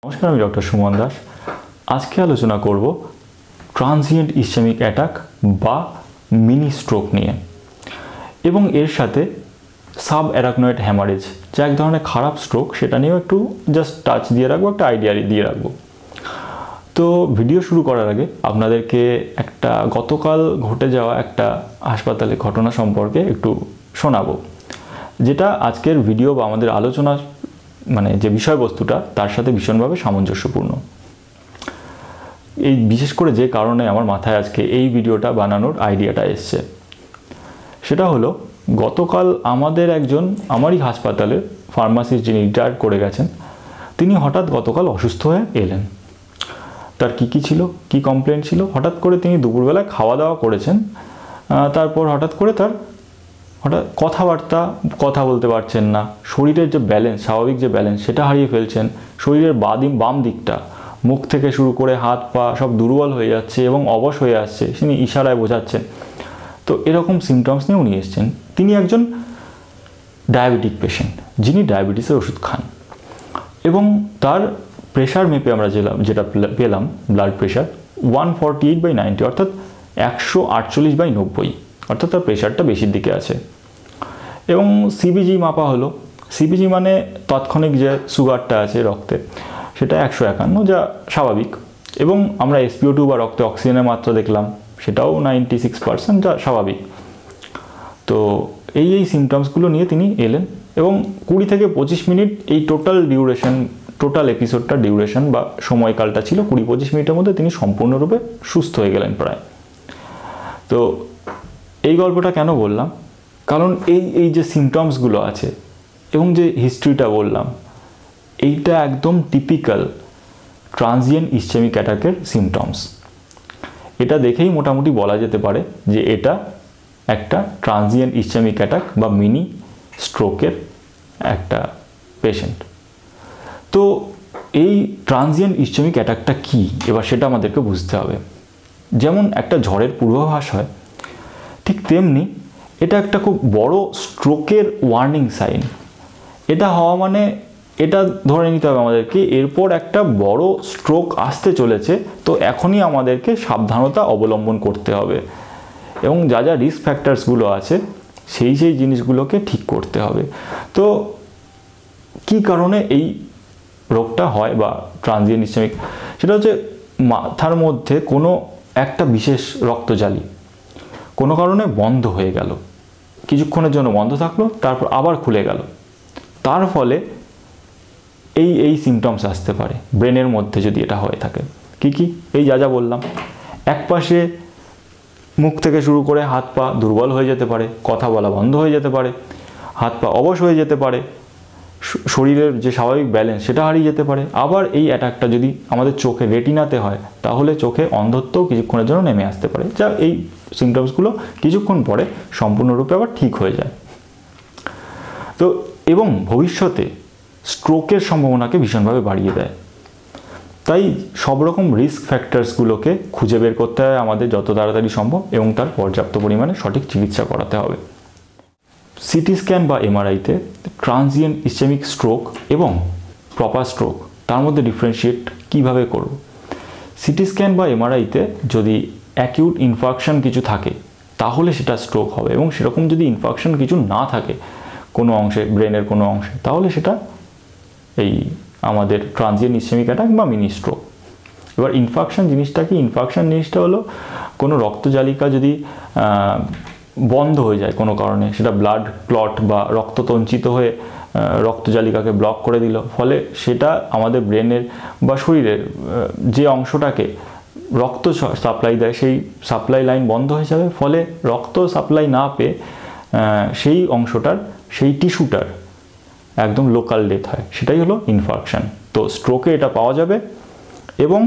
নমস্কার, আমি ডক্টর সুমন দাস। আজকে আলোচনা করব ট্রানজিয়েন্ট ইসচেমিক অ্যাটাক বা মিনি স্ট্রোক নিয়ে, এবং এর সাথে সাব অ্যারাকনয়েড হ্যামারেজ, যা এক ধরনের খারাপ স্ট্রোক, সেটা নিয়েও একটু জাস্ট টাচ দিয়ে রাখবো, একটা আইডিয়া দিয়ে রাখবো। তো ভিডিও শুরু করার আগে আপনাদেরকে একটা গতকাল ঘটে যাওয়া একটা হাসপাতালে ঘটনা সম্পর্কে একটু শোনাবো, যেটা আজকের ভিডিও বা আমাদের আলোচনা যে বিষয়বস্তুটা তার সাথে ভীষণভাবে সামঞ্জস্যপূর্ণ। এই বিশেষ করে যে কারণে আমার মাথায় আজকে এই ভিডিওটা বানানোর আইডিয়াটা এসছে, সেটা হলো গতকাল আমারই হাসপাতালে ফার্মাসিস্ট যিনি রিটায়ার করে গেছেন, তিনি হঠাৎ গতকাল অসুস্থ হয়ে এলেন। তার কি ছিল, কি কমপ্লেন ছিল, হঠাৎ করে তিনি দুপুরবেলায় খাওয়া দাওয়া করেছেন, তারপর হঠাৎ কথা বলতে পারছেন না, শরীরের যে ব্যালেন্স, স্বাভাবিক যে ব্যালেন্স, সেটা হারিয়ে ফেলছেন। শরীরের বাম দিকটা, মুখ থেকে শুরু করে হাত পা সব দুর্বল হয়ে যাচ্ছে এবং অবশ হয়ে আসছে, তিনি ইশারায় বোঝাচ্ছেন। তো এরকম সিমটমস নিয়ে উনি এসছেন। তিনি একজন ডায়াবেটিক পেশেন্ট, যিনি ডায়াবেটিসের ওষুধ খান, এবং তার প্রেশার মেপে আমরা যেটা পেলাম, ব্লাড প্রেশার 148/90, অর্থাৎ 148/90, অর্থাৎ তার প্রেশারটা বেশির দিকে আছে। এবং সিবিজি মাপা হলো। সিবিজি মানে তাৎক্ষণিক যে সুগারটা আছে রক্তে, সেটা 151, যা স্বাভাবিক। এবং আমরা SpO2 বা রক্তে অক্সিজেনের মাত্রা দেখলাম, সেটাও 96%, যা স্বাভাবিক। তো এই সিমটমসগুলো নিয়ে তিনি এলেন, এবং 20 থেকে 25 মিনিট এই টোটাল এপিসোডটা ডিউরেশন বা সময়কালটা ছিল 20-25 মিনিটের মধ্যে তিনি সম্পূর্ণরূপে সুস্থ হয়ে গেলেন প্রায়। তো এই গল্পটা কেন বললাম, কারণ এই যে সিমটমসগুলো আছে এবং যে হিস্ট্রিটা বললাম, এইটা একদম টিপিক্যাল ট্রানজিয়েন্ট ইসচেমিক অ্যাটাকের সিমটমস। এটা দেখেই মোটামুটি বলা যেতে পারে যে এটা একটা ট্রানজিয়েন্ট ইসচেমিক অ্যাটাক বা মিনি স্ট্রোকের একটা পেশেন্ট। তো এই ট্রানজিয়েন্ট ইসচেমিক অ্যাটাকটা কি, এবার সেটা আমাদেরকে বুঝতে হবে। যেমন একটা ঝড়ের পূর্বাভাস হয়, ঠিক তেমনি এটা একটা খুব বড় স্ট্রোকের ওয়ার্নিং সাইন। এটা হওয়া মানে এটা ধরে নিতে হবে আমাদেরকে এরপর একটা বড় স্ট্রোক আসতে চলেছে, তো এখনই আমাদেরকে সাবধানতা অবলম্বন করতে হবে, এবং যা রিস্ক ফ্যাক্টরসগুলো আছে সেই জিনিসগুলোকে ঠিক করতে হবে। তো কি কারণে এই রোগটা হয় বা ট্রানজিয়েন্ট ইসচেমিক, সেটা হচ্ছে মাথার মধ্যে কোনো একটা বিশেষ রক্তজালি কোনো কারণে বন্ধ হয়ে গেল, কিছুক্ষণের জন্য বন্ধ থাকলো, তারপর আবার খুলে গেল। তার ফলে এই সিমটমস আসতে পারে ব্রেনের মধ্যে, যদি এটা হয়ে থাকে। কি এই যা বললাম, এক পাশে মুখ থেকে শুরু করে হাত পা দুর্বল হয়ে যেতে পারে, কথা বলা বন্ধ হয়ে যেতে পারে, হাত পা অবশ হয়ে যেতে পারে, শরীরের যে স্বাভাবিক ব্যালেন্স সেটা হারিয়ে যেতে পারে। আবার এই অ্যাটাকটা যদি আমাদের চোখে রেটিনাতে হয়, তাহলে চোখে অন্ধত্বও কিছুক্ষণের জন্য নেমে আসতে পারে, যা এই সিমটমসগুলো কিছুক্ষণ পরে সম্পূর্ণরূপে আবার ঠিক হয়ে যায়। তো এবং ভবিষ্যতে স্ট্রোকের সম্ভাবনাকে ভীষণভাবে বাড়িয়ে দেয়। তাই সব রকম রিস্ক ফ্যাক্টরসগুলোকে খুঁজে বের করতে হয় আমাদের যত তাড়াতাড়ি সম্ভব, এবং তার পর্যাপ্ত পরিমাণে সঠিক চিকিৎসা করাতে হবে। সিটি স্ক্যান বা MRIতে ট্রানজিয়েন্ট ইসচেমিক স্ট্রোক এবং প্রপার স্ট্রোক, তার মধ্যে ডিফারেন্সিয়েট কিভাবে করব। সিটি স্ক্যান বা MRIতে যদি অ্যাকিউট ইনফার্কশন কিছু থাকে, তাহলে সেটা স্ট্রোক হবে, এবং সেরকম যদি ইনফার্কশন কিছু না থাকে কোনো অংশে, ব্রেনের কোনো অংশে, তাহলে সেটা এই আমাদের ট্রানজিয়েন্ট ইসচেমিক অ্যাটাক বা মিনি স্ট্রোক। এবার ইনফার্কশন জিনিসটা কি? ইনফার্কশন জিনিসটা হলো কোনো রক্তজালিকা যদি বন্ধ হয়ে যায় কোনো কারণে, সেটা ব্লাড ক্লট বা রক্ততঞ্চিত হয়ে রক্তজালিকাকে ব্লক করে দিল, ফলে সেটা আমাদের ব্রেনের বা শরীরের যে অংশটাকে রক্ত সাপ্লাই দেয়, সেই সাপ্লাই লাইন বন্ধ হয়ে যাবে, ফলে রক্ত সাপ্লাই না পেয়ে সেই অংশটার, সেই টিস্যুটার একদম লোকাল ডেথ হয়, সেটাই হলো ইনফার্কশন। তো স্ট্রোকে এটা পাওয়া যাবে, এবং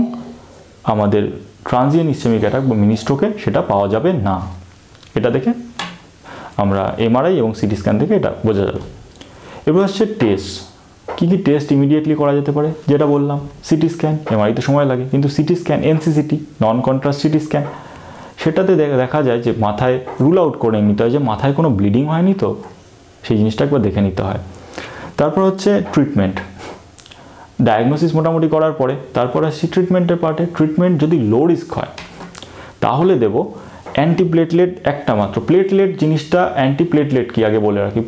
আমাদের ট্রানজিয়েন্ট ইসচেমিক অ্যাটাক বা মিনি স্ট্রোকে সেটা পাওয়া যাবে না। এটা দেখে আমরা MRI এবং সিটি স্ক্যান থেকে এটা বোঝা যাবে। এবার হচ্ছে টেস্ট। কি টেস্ট ইমিডিয়েটলি করা যেতে পারে, যেটা বললাম সিটি স্ক্যান। MRIতে সময় লাগে, কিন্তু সিটি স্ক্যান, NCCT, নন কন্ট্রাস্ট সিটি স্ক্যান, সেটাতে দেখা যায় যে মাথায় রুল আউট করে নিতে হয় যে মাথায় কোনো ব্লিডিং হয়নি, তো সেই জিনিসটা একবার দেখে নিতে হয়। তারপর হচ্ছে ট্রিটমেন্ট। ডায়াগনোসিস মোটামুটি করার পরে তারপর আসছি ট্রিটমেন্টের পার্টে। ট্রিটমেন্ট যদি লো রিস্ক হয় তাহলে দেব অ্যান্টিপ্লেটলেট একটা মাত্র। প্লেটলেট জিনিসটা, অ্যান্টিপ্লেটলেট কি আগে বলে রাখি,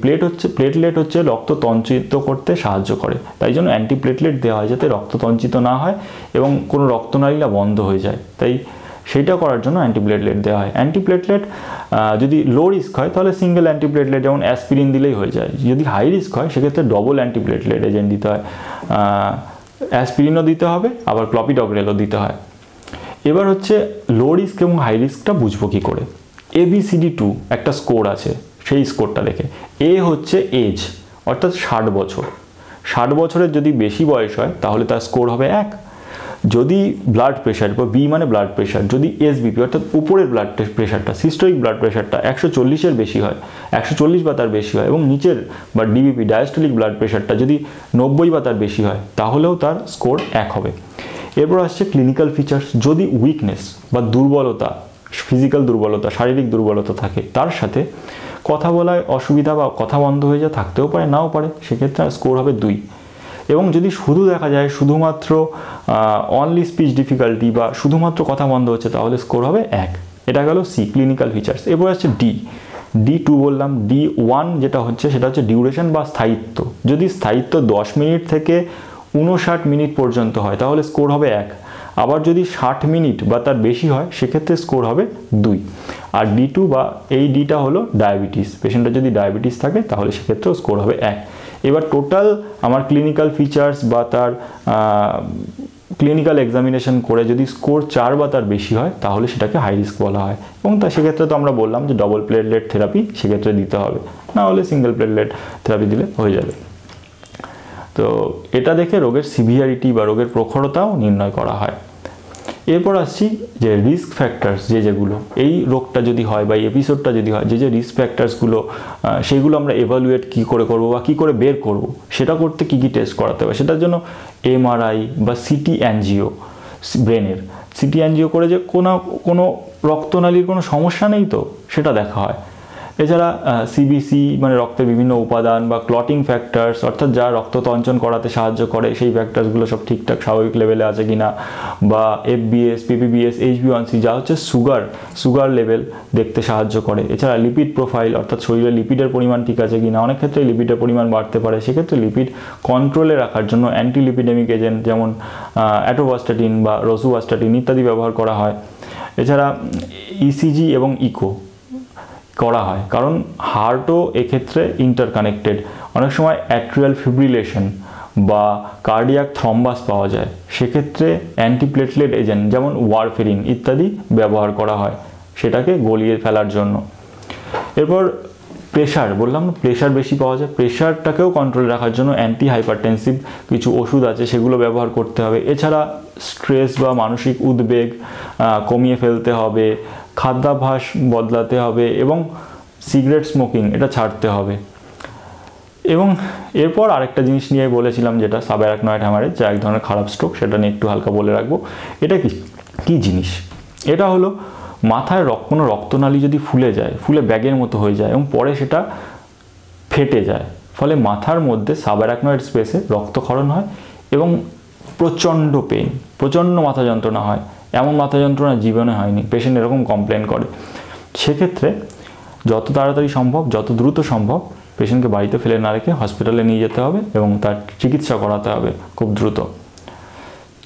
প্লেটলেট হচ্ছে রক্ত তঞ্চিত করতে সাহায্য করে, তাই জন্য অ্যান্টিপ্লেটলেট দেওয়া হয় যাতে রক্ত তঞ্চিত না হয় এবং কোনো রক্তনালীটা বন্ধ হয়ে যায়, তাই সেইটা করার জন্য অ্যান্টিপ্লেটলেট দেওয়া হয়। অ্যান্টিপ্লেটলেট যদি লো রিস্ক হয় তাহলে সিঙ্গেল অ্যান্টিপ্লেটলেট যেমন অ্যাসপিরিন দিলেই হয়ে যায়। যদি হাই রিস্ক হয় সেক্ষেত্রে ডবল অ্যান্টিপ্লেটলেট এজেন্ট দিতে হয়, অ্যাসপিরিনও দিতে হবে আবার ক্লপিডগ্রেলও দিতে হয়। এবার হচ্ছে লো রিস্ক এবং হাই রিস্কটা বুঝবো কী করে। ABCD2 একটা স্কোর আছে, সেই স্কোরটা দেখে। এ হচ্ছে এজ, অর্থাৎ 60 বছর। 60 বছরের যদি বেশি বয়স হয় তাহলে তার স্কোর হবে 1। যদি ব্লাড প্রেশার বা বি মানে ব্লাড প্রেশার, যদি SBP অর্থাৎ উপরের ব্লাড প্রেশারটা, সিস্টোলিক ব্লাড প্রেশারটা 140-এর বেশি হয়, 140 বা তার বেশি হয়, এবং নিচের বা DBP ডায়াস্টোলিক ব্লাড প্রেশারটা যদি 90 বা তার বেশি হয় তাহলেও তার স্কোর 1 হবে। এরপর আসছে ক্লিনিক্যাল ফিচার্স। যদি উইকনেস বা দুর্বলতা, ফিজিক্যাল দুর্বলতা, শারীরিক দুর্বলতা থাকে, তার সাথে কথা বলায় অসুবিধা বা কথা বন্ধ হয়ে যায়, থাকতেও পারে নাও পারে, সেক্ষেত্রে স্কোর হবে 2। এবং যদি শুধু দেখা যায় শুধুমাত্র অনলি স্পিচ ডিফিকাল্টি বা শুধুমাত্র কথা বন্ধ হচ্ছে তাহলে স্কোর হবে 1। এটা গেল সি, ক্লিনিক্যাল ফিচার্স। এরপর আসছে D2 বললাম। D1 যেটা হচ্ছে সেটা হচ্ছে ডিউরেশন বা স্থায়িত্ব। যদি স্থায়িত্ব 10 মিনিট থেকে 59 মিনিট পর্যন্ত হয় তাহলে স্কোর হবে 1। আবার যদি 60 মিনিট বা তার বেশি হয় সেক্ষেত্রে স্কোর হবে 2। আর D2 বা এই ডিটা হলো ডায়াবেটিস। পেশেন্টের যদি ডায়াবেটিস থাকে তাহলে সেক্ষেত্রেও স্কোর হবে 1। এবার টোটাল আমার ক্লিনিক্যাল ফিচার্স বা তার ক্লিনিক্যাল এক্সামিনেশন করে যদি স্কোর 4 বা তার বেশি হয় তাহলে সেটাকে হাই রিস্ক বলা হয়। এবং তা সেক্ষেত্রে তো আমরা বললাম যে ডবল প্লেটলেট থেরাপি সেক্ষেত্রে দিতে হবে, না হলে সিঙ্গেল প্লেটলেট থেরাপি দিলে হয়ে যাবে। তো এটা দেখে রোগের সিভিয়ারিটি বা রোগের প্রখরতাও নির্ণয় করা হয়। এরপর আসছি যে রিস্ক ফ্যাক্টরস, যেগুলো এই রোগটা যদি হয় বা এপিসোডটা যদি হয়, যে রিস্ক ফ্যাক্টরসগুলো সেগুলো আমরা এভালুয়েট কী করে করবো বা কী করে বের করব, সেটা করতে কী কী টেস্ট করাতে হবে। সেটার জন্য MRI বা CT অ্যাঞ্জিও, ব্রেনের CT অ্যাঞ্জিও করে যে কোনো রক্তনালীর কোনো সমস্যা নেই তো সেটা দেখা হয়। এছাড়া CBC মানে রক্তের বিভিন্ন উপাদান বা ক্লটিং ফ্যাক্টরস, অর্থাৎ যা রক্ত তঞ্চন করাতে সাহায্য করে সেই ফ্যাক্টরসগুলো সব ঠিকঠাক স্বাভাবিক লেভেলে আছে কিনা, বা FBS, PPBS, HbA1c যা হচ্ছে সুগার লেভেল দেখতে সাহায্য করে। এছাড়া লিপিড প্রোফাইল, অর্থাৎ শরীরে লিপিডের পরিমাণ ঠিক আছে কিনা, অনেক ক্ষেত্রে লিপিডের পরিমাণ বাড়তে পারে, সেক্ষেত্রে লিপিড কন্ট্রোলে রাখার জন্য অ্যান্টিলিপিডেমিক এজেন্ট যেমন অ্যাটোভাস্টাটিন বা রোসুভাস্টাটিন ইত্যাদি ব্যবহার করা হয়। এছাড়া ECG এবং ইকো করা হয়, কারণ হার্টও এক্ষেত্রে ইন্টারকানেক্টেড। অনেক সময় অ্যাট্রিয়াল ফিব্রিলেশন বা কার্ডিয়াক থ্রম্বাস পাওয়া যায়, সেক্ষেত্রে অ্যান্টিপ্লেটলেট এজেন্ট যেমন ওয়ারফেরিন ইত্যাদি ব্যবহার করা হয় সেটাকে গলিয়ে ফেলার জন্য। এরপর প্রেশার, বললাম প্রেশার বেশি পাওয়া যায়, প্রেশারটাকেও কন্ট্রোলে রাখার জন্য অ্যান্টি হাইপারটেনসিভ কিছু ওষুধ আছে সেগুলো ব্যবহার করতে হবে। এছাড়া স্ট্রেস বা মানসিক উদ্বেগ কমিয়ে ফেলতে হবে, খাদ্যাভ্যাস বদলাতে হবে এবং সিগারেট স্মোকিং এটা ছাড়তে হবে। এবং এরপর আরেকটা জিনিস নিয়ে বলেছিলাম যেটা সাবঅ্যারাকনয়েড হ্যামারেজ, যা এক ধরনের খারাপ স্ট্রোক, সেটা নিয়ে একটু হালকা বলে রাখবো। এটা কি জিনিস? এটা হলো মাথায় কোনো রক্তনালী যদি ফুলে ব্যাগের মতো হয়ে যায় এবং পরে সেটা ফেটে যায়, ফলে মাথার মধ্যে সাবঅ্যারাকনয়েড স্পেসে রক্তক্ষরণ হয় এবং প্রচণ্ড পেইন, প্রচণ্ড মাথা যন্ত্রণা হয়। এমন মাথা যন্ত্রণা জীবনে হয়নি, পেশেন্ট এরকম কমপ্লেন করে। সেক্ষেত্রে যত তাড়াতাড়ি সম্ভব, যত দ্রুত সম্ভব পেশেন্টকে বাড়িতে ফেলে না রেখে হসপিটালে নিয়ে যেতে হবে এবং তার চিকিৎসা করাতে হবে খুব দ্রুত।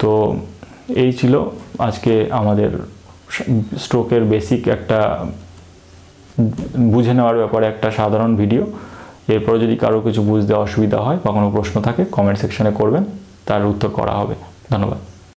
তো এই ছিল আজকে আমাদের স্ট্রোকের বেসিক একটা বুঝে নেওয়ার ব্যাপারে একটা সাধারণ ভিডিও। এরপরে যদি কারো কিছু বুঝতে অসুবিধা হয় বা কোনো প্রশ্ন থাকে কমেন্ট সেকশনে করবেন, তার উত্তর করা হবে। ধন্যবাদ।